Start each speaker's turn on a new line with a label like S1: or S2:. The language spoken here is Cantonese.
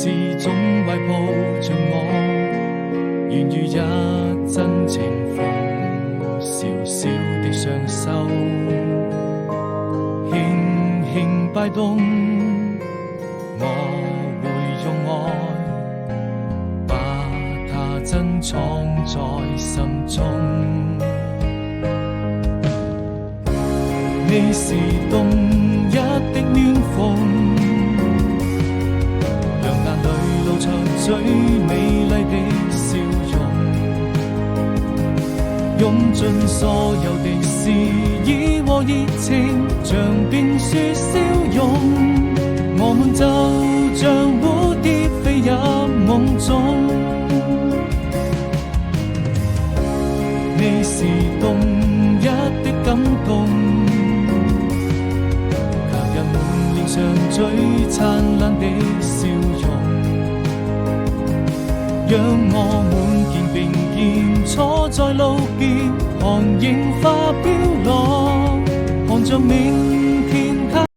S1: 始終懷抱着我，願與一真情逢，小小的雙手，輕輕擺動，我會用愛把它珍藏在心中。你是動一的暖風，讓眼淚露出最美麗的笑容，用盡所有的詩意和熱情，像冰雪消融。我們就像蝴蝶飛入夢中，你是動一的感動，像最燦爛的笑容，讓我滿肩並肩坐在路邊，看櫻花飄落，看着明